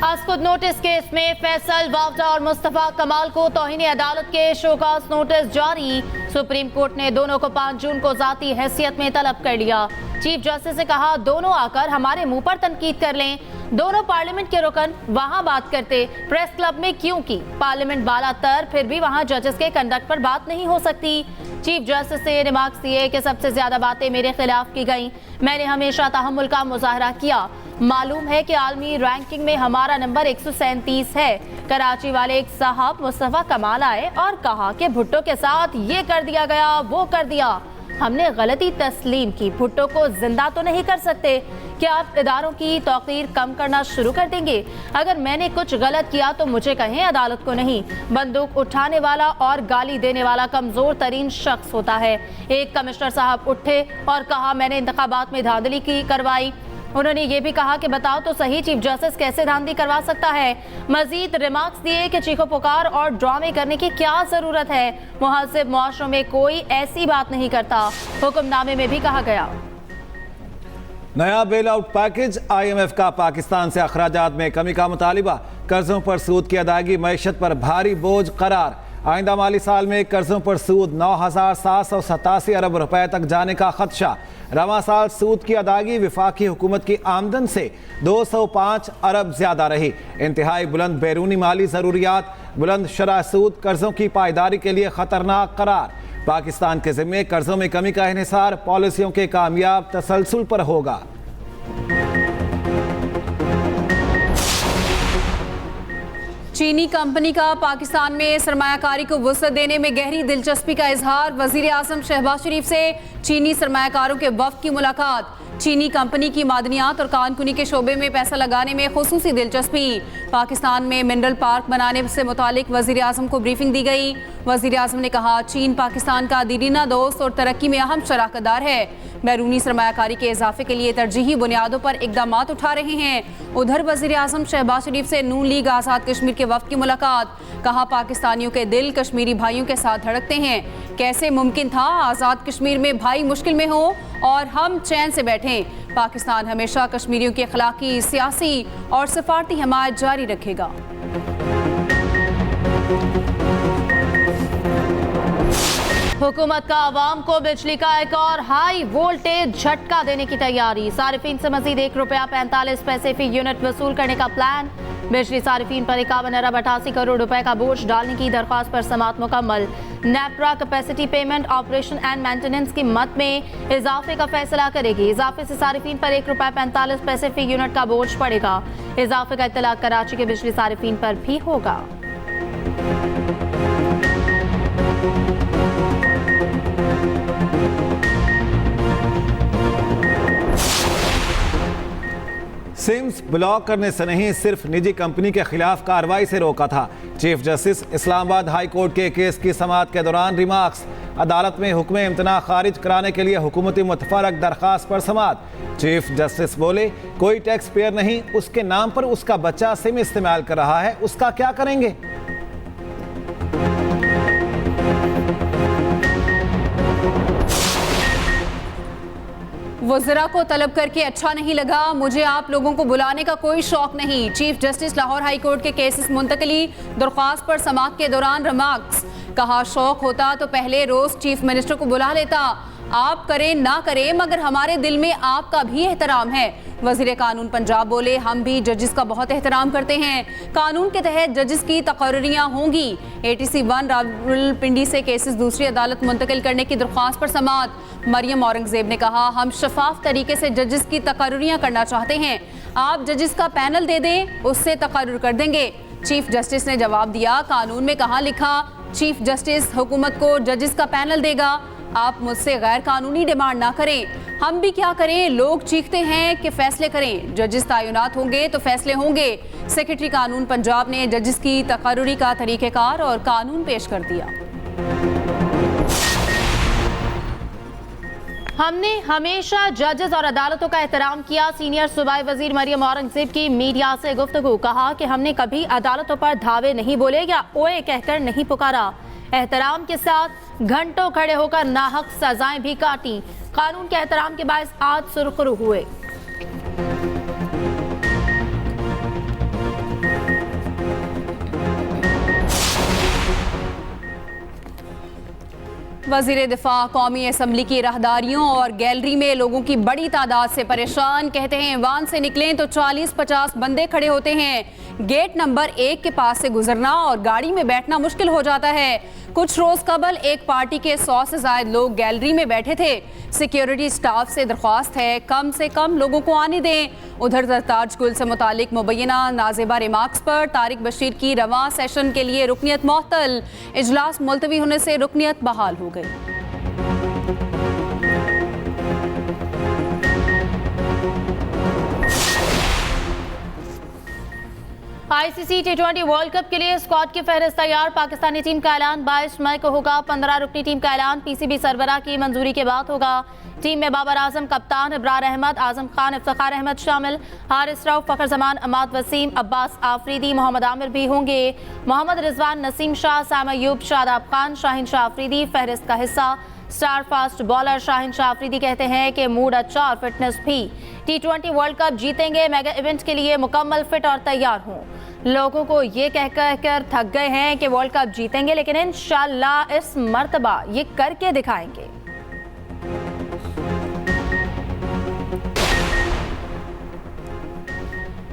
हस्कुद notice case में फैसल वावडा और मुस्तफा कमाल को तौहीन अदालत के शोकास नोटिस जारी। सुप्रीम कोर्ट ने दोनों को 5 जून को जाती हैसियत में तलब कर लिया। चीफ जस्टिस ने कहा, दोनों आकर हमारे मुंह पर तनकीद कर लें। दोनों पार्लियामेंट के रुकन वहां बात करते, प्रेस क्लब में क्यों की? पार्लियामेंट बालातर, फिर भी वहां जजेस के कंडक्ट पर बात नहीं हो सकती। चीफ जस्टिस ने रिमार्क्स दिए कि सबसे ज्यादा बातें मेरे खिलाफ की गई। मैंने हमेशा तहम्मुल का मुजाहरा किया। मालूम है कि आलमी रैंकिंग में हमारा नंबर 137 है। कराची वाले एक साहब मुस्तफा कमाल आए और कहा कि भुट्टो के साथ ये कर दिया गया, वो कर दिया। हमने गलती तस्लीम की। भुट्टो को जिंदा तो नहीं कर सकते। क्या आप इदारों की तौकीर कम करना शुरू कर देंगे? अगर मैंने कुछ गलत किया तो मुझे कहें, अदालत को नहीं। बंदूक उठाने वाला और गाली देने वाला कमजोर तरीन शख्स होता है। एक कमिश्नर साहब उठे और कहा, मैंने इंतखाबात में धांधली की करवाई। उन्होंने ये भी कहा कि बताओ तो सही, चीफ जस्टिस कैसे धांधली करवा सकता है? मजीद रिमार्क्स दिए कि चीखो पुकार और ड्रामे करने की क्या जरूरत है? मुहज़्ज़ब मुआशरों में कोई ऐसी बात नहीं करता। हुक्मनामे में भी कहा गया। नया बेल आउट पैकेज, IMF का पाकिस्तान से अखराजात में कमी का मुतालिबा। कर्जों पर सूद की अदायगी मईशत पर भारी बोझ करार। आइंदा माली साल में कर्जों पर सूद 9,787 अरब रुपए तक जाने का खदशा। रवां साल सूद की अदायगी विफाकी हुकूमत की आमदन से 205 अरब ज्यादा रही। इंतहाई बुलंद बैरूनी माली जरूरियात, बुलंद शरह सूद कर्जों की पायदारी के लिए खतरनाक करार। पाकिस्तान के जिम्मे कर्जों में कमी का इन्हिसार पॉलिसियों के कामयाब तसलसल पर होगा। चीनी कंपनी का पाकिस्तान में सरमायाकारी को वुसअत देने में गहरी दिलचस्पी का इजहार। वजीर आजम शहबाज शरीफ से चीनी सरमायाकारों के वफ्द की मुलाकात। चीनी कंपनी की मादनियात और कानकुनी के शोबे में पैसा लगाने में खुसूसी दिलचस्पी। पाकिस्तान में मिनरल पार्क बनाने से मुतालिक वजीर आजम को ब्रीफिंग दी गई। वजीर आजम ने कहा, चीन पाकिस्तान का दीरीना दोस्त और तरक्की में अहम शराकतदार है। बैरूनी सरमायाकारी के इजाफे के लिए तरजीही बुनियादों पर इकदाम उठा रहे हैं। उधर वजीर आजम शहबाज शरीफ से नून लीग आज़ाद कश्मीर के वफ्द की मुलाकात। कहा, पाकिस्तानियों के दिल कश्मीरी भाइयों के साथ धड़कते हैं। कैसे मुमकिन था आज़ाद कश्मीर में भाई मुश्किल में हो और हम चैन से बैठें? पाकिस्तान हमेशा कश्मीरियों की अखलाकी, सियासी और सफारती हमायत जारी रखेगा। हुकूमत का आवाम को बिजली का एक और हाई वोल्टेज झटका देने की तैयारी। सारिफीन से मजीद ₹1.45 फी यूनिट वसूल करने का प्लान। बिजली सारिफीन पर 51 अरब 88 करोड़ रुपए का बोझ डालने की दरख्वास्त पर समाअत मुकम्मल। NEPRA capacity payment operation and maintenance की मद में इजाफे का फैसला करेगी। इजाफे से सारिफीन पर ₹1.45 फी यूनिट का बोझ पड़ेगा। इजाफे का इत्तला कराची के बिजली सारिफीन पर भी होगा। सिम्स ब्लॉक करने से नहीं, सिर्फ निजी कंपनी के खिलाफ कार्रवाई से रोका था। Chief justice Islamabad high court के केस की समाअत के दौरान रिमार्क्स। अदालत में हुक्म इम्तना खारिज कराने के लिए हुकूमती मुतफरक दरख्वास्त पर समाअत। चीफ जस्टिस बोले, कोई टैक्स पेयर नहीं, उसके नाम पर उसका बच्चा सिम इस्तेमाल कर रहा है, उसका क्या करेंगे? वज़रा को तलब करके अच्छा नहीं लगा, मुझे आप लोगों को बुलाने का कोई शौक नहीं। Chief justice Lahore high court के केसेस मुंतकली दरख्वास्त पर समाअत के दौरान रिमार्क्स। कहा, शौक होता तो पहले रोज चीफ मिनिस्टर को बुला लेता। आप करें ना करें, मगर हमारे दिल में आपका भी एहतराम है। वजीर कानून पंजाब बोले, हम भी जजेस का बहुत एहतराम करते हैं। कानून के तहत जजेस की तकर्रियाँ होंगी। ATC 1 रावलपिंडी से केसेस दूसरी अदालत मुंतकिल करने की दरख्वास्त पर समाअत। मरियम औरंगजेब ने कहा, हम शफाफ तरीके से जजेस की तकर्रियाँ करना चाहते हैं। आप जजेस का पैनल दे दें, उससे तकर्रुर कर देंगे। चीफ जस्टिस ने जवाब दिया, कानून में कहाँ लिखा चीफ जस्टिस हुकूमत को जजेस का पैनल देगा? आप मुझसे गैर कानूनी डिमांड ना करें। हम भी क्या करें, लोग चीखते हैं कि फैसले करें। जजेस तैनात होंगे तो फैसले होंगे। सेक्रेटरी कानून पंजाब ने जजेस की तकर्रुरी का तरीक़ेकार और कानून पेश कर दिया। हमने हमेशा जजेस और अदालतों का एहतराम किया। सीनियर सूबाई वजीर मरियम औरंगजेब की मीडिया से गुफ्तगू। कहा कि हमने कभी अदालतों पर धावे नहीं बोले या ओए कहकर नहीं पुकारा। एहतराम के साथ घंटों खड़े होकर नाहक सजाएं भी काटी। कानून के एहतराम के बायस आज सुरखरू हुए। वजीर दिफा कौमी असम्बली की राहदारियों और गैलरी में लोगों की बड़ी तादाद से परेशान। कहते हैं वान से निकलें तो 40-50 बंदे खड़े होते हैं। गेट नंबर 1 के पास से गुजरना और गाड़ी में बैठना मुश्किल हो जाता है। कुछ रोज कबल एक पार्टी के 100 से ज्यादा लोग गैलरी में बैठे थे। सिक्योरिटी स्टाफ से दरख्वास्त है कम से कम लोगों को आने दें। उधर सरताज गुल से मुतालिक मुबैना नाजेबा रिमार्क्स पर तारिक बशीर की रवां सेशन के लिए रुकनियत मुअत्तल। इजलास मुलतवी होने से रुकनियत बहाल हो गई। आईसीसी T20 वर्ल्ड कप के लिए स्क्वाड की फहरिस्त तैयार। पाकिस्तानी टीम का ऐलान 22 मई को होगा। 15 रुकनी टीम का ऐलान पीसीबी सरबराह की मंजूरी के बाद होगा। टीम में बाबर आजम कप्तान, इब्रार अहमद, आजम खान, इफ्तिखार अहमद शामिल, हारिस रऊफ, फखर जमान, अमाद वसीम, अब्बास आफरीदी, मोहम्मद आमिर भी होंगे। मोहम्मद रिजवान, नसीम शाह, साम अयूब, शादाब खान, शाहीन शाह आफरीदी फहरिस्त का हिस्सा। Star fast bowler Shaheen Shah Afridi कहते हैं कि मूड अच्छा और फिटनेस भी। T20 वर्ल्ड कप जीतेंगे। मेगा इवेंट के लिए मुकम्मल फिट और तैयार हूँ। लोगों को ये कहकर थक गए हैं कि वर्ल्ड कप जीतेंगे, लेकिन इंशाल्लाह इस मर्तबा ये करके दिखाएंगे।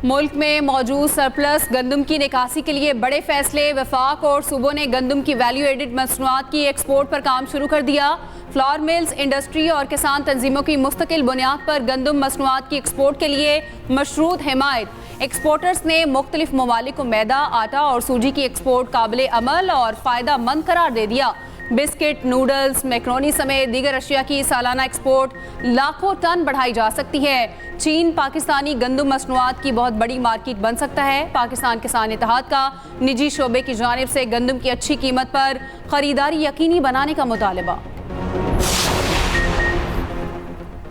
मुल्क में मौजूद सरप्लस गंदम की निकासी के लिए बड़े फैसले। वफाक और सूबों ने गंदम की वैल्यू एडिड मसनूआत की एक्सपोर्ट पर काम शुरू कर दिया। फ्लावर मिल्स, इंडस्ट्री और किसान तंजीमों की मुस्तकिल बुनियाद पर गंदम मसनूआत की एक्सपोर्ट के लिए मशरूत हिमायत। एक्सपोर्टर्स ने मुख्तलिफ ममालिक को मैदा, आटा और सूजी की एक्सपोर्ट काबिल अमल और फ़ायदा मंद करार दे दिया। बिस्किट, नूडल्स, मैक्रोनी समेत दीगर अशिया की सालाना एक्सपोर्ट लाखों टन बढ़ाई जा सकती है। चीन पाकिस्तानी गंदम मसनूआत की बहुत बड़ी मार्केट बन सकता है। पाकिस्तान किसान इत्तेहाद का निजी शोबे की जानिब से गंदम की अच्छी कीमत पर खरीदारी यकीनी बनाने का मुतालबा।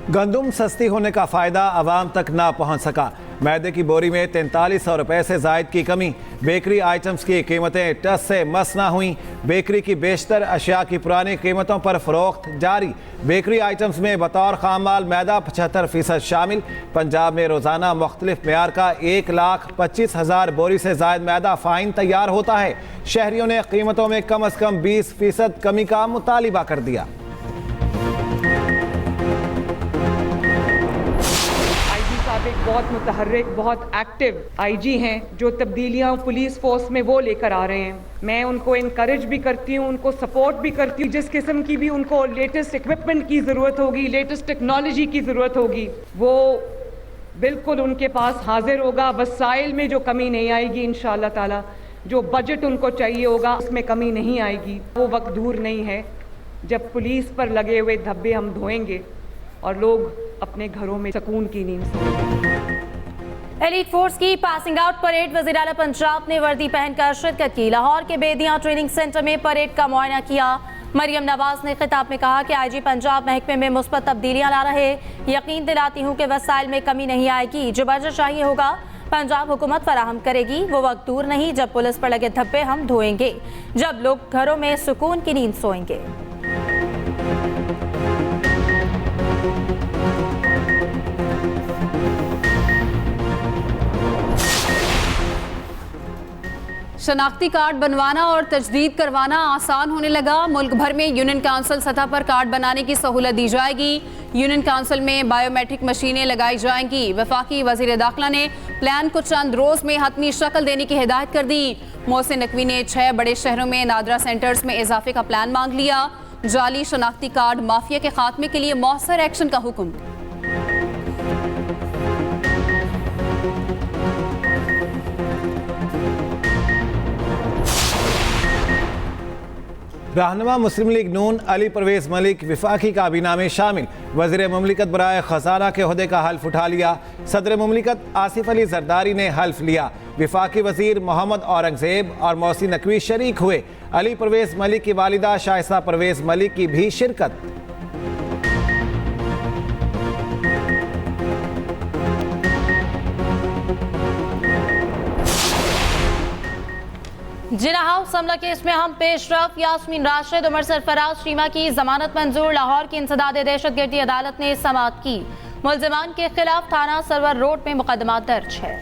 गंदम सस्ती होने का फ़ायदा आवाम तक ना पहुंच सका। मैदे की बोरी में 4300 रुपये से जायद की कमी। बेकरी आइटम्स की कीमतें टस से मस ना हुई। बेकरी की बेशतर अशिया की पुरानी कीमतों पर फ़रोख्त जारी। बेकरी आइटम्स में बतौर खाम माल मैदा 75% शामिल। पंजाब में रोज़ाना मुख्तलिफ मेयार का 1,25,000 बोरी से जायद मैदा फ़ाइन तैयार होता है। शहरियों ने कीमतों में कम अज़ कम 20% कमी का मुतालिबा कर दिया। एक बहुत मुतहर्रिक, बहुत एक्टिव आईजी हैं जो तब्दीलियां पुलिस फोर्स में वो लेकर आ रहे हैं। मैं उनको इनकरेज भी करती हूँ, उनको सपोर्ट भी करती हूँ। जिस किस्म की भी उनको लेटेस्ट इक्विपमेंट की ज़रूरत होगी, लेटेस्ट टेक्नोलॉजी की ज़रूरत होगी, वो बिल्कुल उनके पास हाजिर होगा। वसाइल में जो कमी नहीं आएगी इंशाअल्लाह ताला। जो बजट उनको चाहिए होगा उसमें कमी नहीं आएगी। वो वक्त दूर नहीं है जब पुलिस पर लगे हुए धब्बे हम धोएंगे और लोग अपने घरों में सुकून की नींद सोएंगे। एलीट फोर्स की पासिंग आउट परेड वज़ीर आला पंजाब ने वर्दी पहनकर शिरकत की। लाहौर के बेदियां ट्रेनिंग सेंटर में परेड का मुआयना किया। मरियम नवाज ने खिताब में कहा कि आईजी पंजाब महकमे में मुस्बत तब्दीलियां ला रहे। यकीन दिलाती हूँ कि वसाइल में कमी नहीं आएगी। जो बजट चाहिए होगा पंजाब हुकूमत फराहम करेगी। वो वक्त दूर नहीं जब पुलिस पर लगे धब्बे हम धोएंगे, जब लोग घरों में सुकून की नींद सोएंगे। शनाख्ती कार्ड बनवाना और तजदीद करवाना आसान होने लगा। मुल्क भर में यूनियन काउंसिल सतह पर कार्ड बनाने की सहूलत दी जाएगी। यूनियन काउंसिल में बायोमेट्रिक मशीनें लगाई जाएंगी। वफाकी वज़ीर दाखिला ने प्लान को चंद रोज़ में हतमी शक्ल देने की हिदायत कर दी। मोहसिन नकवी ने 6 बड़े शहरों में नादरा सेंटर्स में इजाफे का प्लान मांग लिया। जाली शनाख्ती कार्ड माफिया के खात्मे के लिए मौसर एक्शन का हुक्म। रहनुमा मुस्लिम लीग नून अली परवेज मलिक विफाकी काबीना में शामिल। वज़ीर मुमलिकत बराए ख़जाना के ओहदे का हल्फ उठा लिया। सदर मुमलिकत आसिफ अली जरदारी ने हल्फ लिया। विफाकी वज़ीर मोहम्मद औरंगज़ेब और मोहसिन नकवी शरीक हुए। अली परवेज मलिक की वालिदा शाइस्ता परवेज मलिक की भी शिरकत। जिना हाउस हमला केस में हम पेशरफ यास्मीन राशिद, उमर सरफराज शीमा की जमानत मंजूर। लाहौर की इंसदाद दहशतगर्दी अदालत ने समाअत की। मुल्जिमान के खिलाफ थाना सरवर रोड में मुकदमा दर्ज है।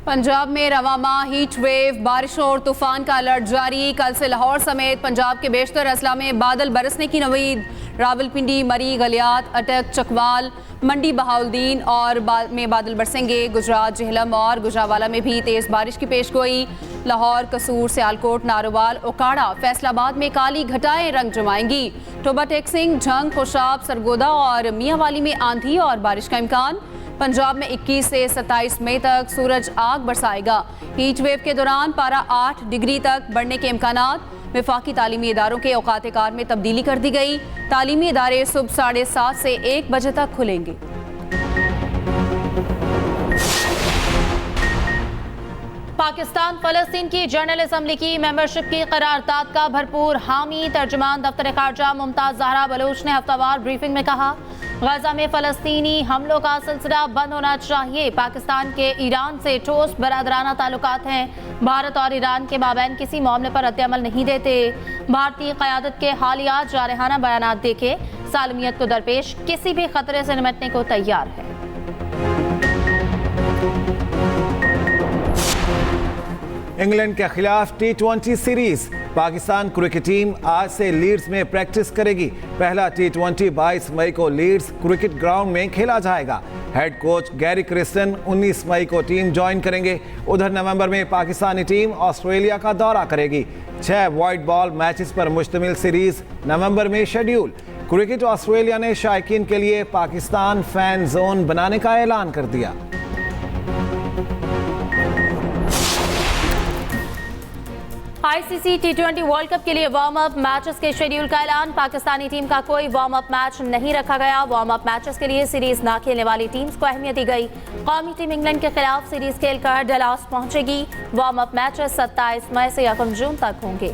पंजाब में रवा माह हीट वेव, बारिशों और तूफान का अलर्ट जारी। कल से लाहौर समेत पंजाब के बेशतर अजला में बादल बरसने की नवीद। रावलपिंडी, मरी, गलियात, अटक, चकवाल, मंडी, बहाउद्दीन और में बादल बरसेंगे। गुजरात, जेहलम और गुजरावाला में भी तेज़ बारिश की पेशगोई। लाहौर, कसूर, सियालकोट, नारोवाल, ओकाड़ा, फैसलाबाद में काली घटाएं रंग जमाएंगी। टोबा टेक्सिंग, झंग, खुशाब, सरगोदा और मियांवाली में आंधी और बारिश का इम्कान। पंजाब में 21 से 27 मई तक सूरज आग बरसाएगा। हीट वेव के दौरान पारा 8 डिग्री तक बढ़ने के इम्कानात। वफाकी तालीमी इदारों के औकात कार में तब्दीली कर दी गई। तालीमी इदारे सुबह 7:30 से 1 बजे तक खुलेंगे। पाकिस्तान फ़लस्तीन की जनरल असम्बली की मेंबरशिप की करारदाद का भरपूर हामी। तर्जुमान दफ्तर खारजा मुमताज़ ज़हरा बलोच ने हफ्तावार ब्रीफिंग में कहा, गजा में फ़लस्तीनी हमलों का सिलसिला बंद होना चाहिए। पाकिस्तान के ईरान से ठोस बरादराना ताल्लुकात हैं। भारत और ईरान के माबैन किसी मामले पर रद्द-ए-अमल नहीं देते। भारतीय क़यादत के हालिया जारहाना बयानात देखे सालमियत को दरपेश किसी भी खतरे से निपटने को तैयार है। इंग्लैंड के खिलाफ T20 series. Pakistan cricket team आज से लीड्स में प्रैक्टिस करेगी। पहला T20 22 मई को लीड्स क्रिकेट ग्राउंड में खेला जाएगा। हेड कोच गैरी क्रिस्टन 19 मई को टीम ज्वाइन करेंगे। उधर नवंबर में पाकिस्तानी टीम ऑस्ट्रेलिया का दौरा करेगी। 6 वाइट बॉल मैचेस पर मुश्तमिल सीरीज नवंबर में शेड्यूल। क्रिकेट ऑस्ट्रेलिया ने शायकीन के लिए पाकिस्तान फैन जोन बनाने का ऐलान कर दिया। आईसीसी T20 वर्ल्ड कप के लिए वार्म अप मैचेस के शेड्यूल का ऐलान। पाकिस्तानी टीम का कोई वार्म अप मैच नहीं रखा गया। वार्म अप मैचेस के लिए सीरीज ना खेलने वाली टीम्स को अहमियत दी गई। कौमी टीम इंग्लैंड के खिलाफ सीरीज खेलकर डलास पहुंचेगी। वार्म अप मैचेस 27 मई से 1 जून तक होंगे।